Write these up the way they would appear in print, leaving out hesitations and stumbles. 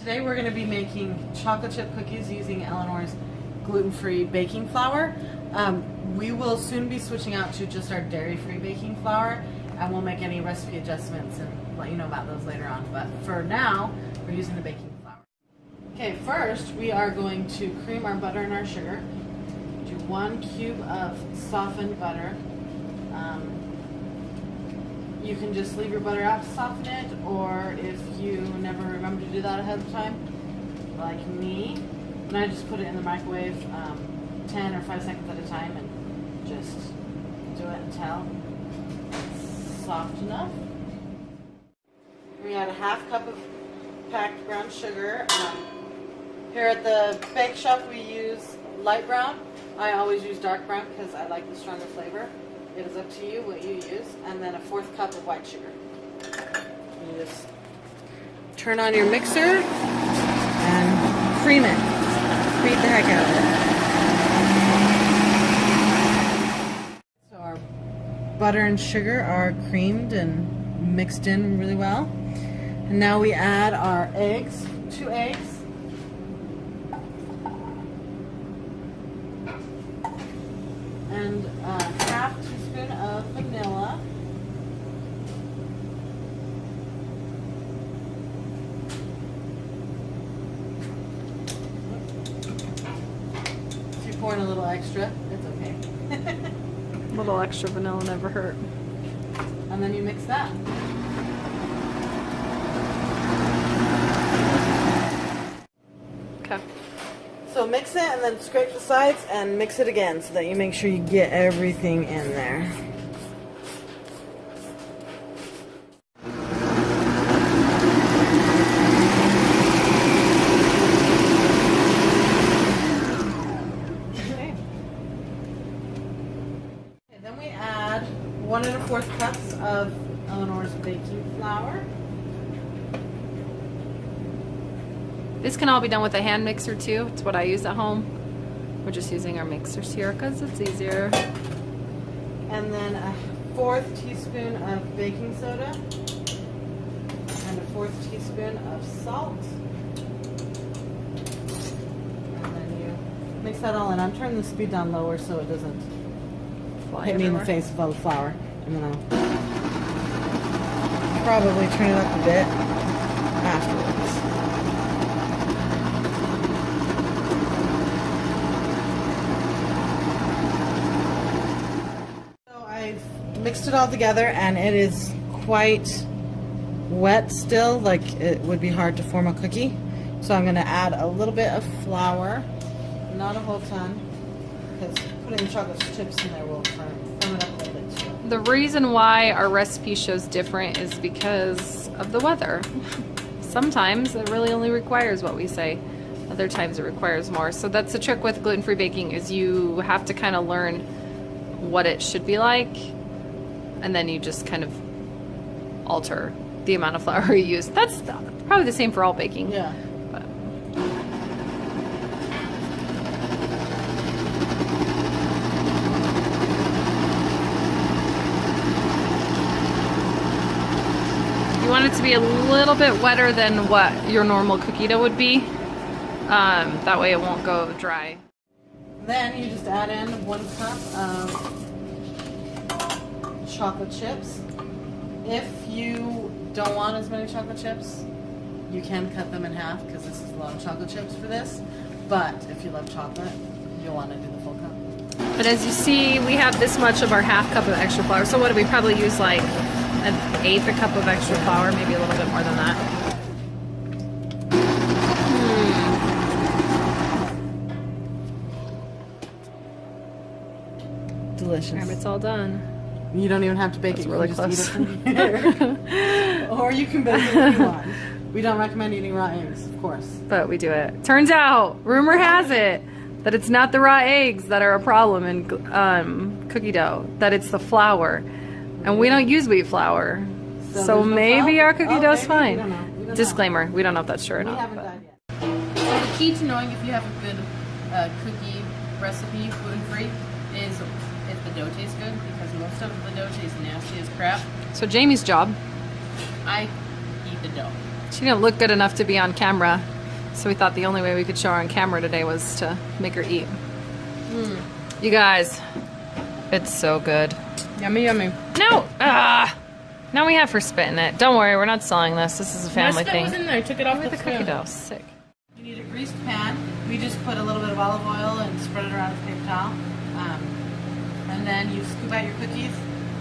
Today we're going to be making chocolate chip cookies using Eleanor's gluten-free baking flour. We will soon be switching out to just our dairy-free baking flour, and we'll make any recipe adjustments and let you know about those later on. But for now, we're using the baking flour. Okay, first we are going to cream our butter and our sugar. Do 1 cube of softened butter. You can just leave your butter out to soften it, or if you never remember to do that ahead of time, like me, then I just put it in the microwave 10 or 5 seconds at a time and just do it until it's soft enough. We add a 1/2 cup of packed brown sugar. Here at the bake shop we use light brown. I always use dark brown because I like the stronger flavor. It is up to you what you use. And then a 1/4 cup of white sugar. You just turn on your mixer and cream it. Cream the heck out of it. So our butter and sugar are creamed and mixed in really well. And now we add our eggs, 2 eggs. And a 1/2 teaspoon of vanilla. If you pour in a little extra, it's okay. A little extra vanilla never hurt. And then you mix that. Okay. So mix it and then scrape the sides and mix it again so that you make sure you get everything in there. Okay. Then we add 1 1/4 cups of Eleanor's baking flour. This can all be done with a hand mixer too. It's what I use at home. We're just using our mixers here because it's easier. And then a 1/4 teaspoon of baking soda and a 1/4 teaspoon of salt. And then you mix that all in. I'm turning the speed down lower so it doesn't hit me in the face with all the flour. And then I'll probably turn it up a bit afterwards. Mixed it all together and it is quite wet still, like it would be hard to form a cookie. So I'm going to add a little bit of flour, not a whole ton, because putting chocolate chips in there will firm it up a little bit too. The reason why our recipe shows different is because of the weather. Sometimes it really only requires what we say. Other times it requires more. So that's the trick with gluten-free baking, is you have to kind of learn what it should be like, and then you just kind of alter the amount of flour you use. That's probably the same for all baking. Yeah. But. You want it to be a little bit wetter than what your normal cookie dough would be. That way it won't go dry. Then you just add in 1 cup of chocolate chips. If you don't want as many chocolate chips, you can cut them in half because this is a lot of chocolate chips for this. But if you love chocolate, you'll want to do the full cup. But as you see, we have this much of our 1/2 cup of extra flour. So what do we probably use, like 1/8 a cup of extra flour, maybe a little bit more than that. Delicious. It's all done. You don't even have to bake it. Really you close. just eat it from here. Or you can bake it if you want. We don't recommend eating raw eggs, of course. But we do it. Turns out, rumor has it, that it's not the raw eggs that are a problem in cookie dough, that it's the flour. And we don't use wheat flour. So maybe our cookie dough's fine. We don't know. We don't Disclaimer, we don't know if that's true or know. We not. haven't but. died yet. So the key to knowing if you have a good cookie recipe, gluten-free, is if the dough tastes good, because most of the dough tastes nasty as crap. So Jamie's job. I eat the dough. She didn't look good enough to be on camera, so we thought the only way we could show her on camera today was to make her eat. You guys, it's so good. Yummy, yummy. No! Now we have her spitting it. Don't worry, we're not selling this. This is a family thing. Was in there. I took it off Look at the cookie dough. Sick. You need a greased pan. We just put a little bit of olive oil and spread it around with paper towel. And then you scoop out your cookies.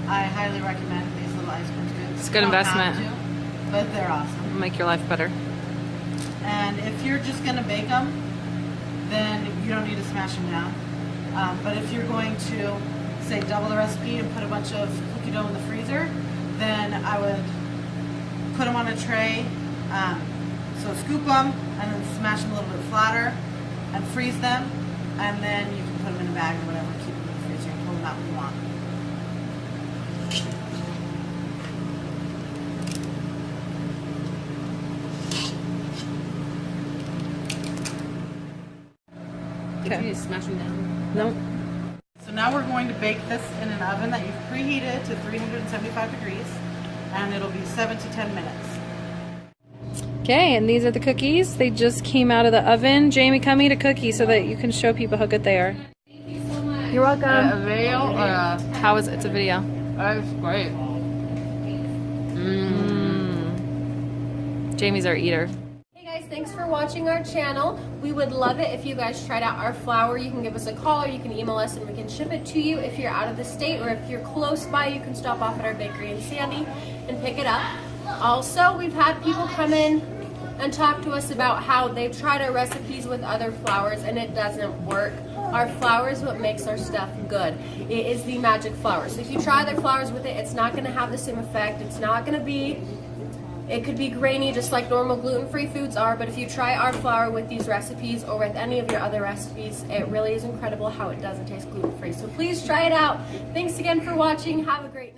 I highly recommend these little ice cream scoops. It's a good You don't investment. have to, but they're awesome. It'll make your life better. And if you're just going to bake them, then you don't need to smash them down. But if you're going to, say, double the recipe and put a bunch of cookie dough in the freezer, then I would put them on a tray. So scoop them and then smash them a little bit flatter and freeze them. And then you can put them in a bag or whatever, keep them in the freezer and pull them out when you want. Okay. You smash them down. Nope. So now we're going to bake this in an oven that you've preheated to 375 degrees, and it'll be 7 to 10 minutes. Okay, and these are the cookies. They just came out of the oven. Jamie, come eat a cookie so that you can show people how good they are. You're welcome. A video or a... How is it? It's a video. That's great. Jamie's our eater. Hey guys, thanks for watching our channel. We would love it if you guys tried out our flour. You can give us a call or you can email us and we can ship it to you. If you're out of the state or if you're close by, you can stop off at our bakery in Sandy and pick it up. Also, we've had people come in and talk to us about how they've tried our recipes with other flours and it doesn't work. Our flour is what makes our stuff good. It is the magic flour. So if you try other flours with it, it's not going to have the same effect. It's not going to be... It could be grainy just like normal gluten-free foods are, but if you try our flour with these recipes or with any of your other recipes, it really is incredible how it doesn't taste gluten-free. So please try it out. Thanks again for watching. Have a great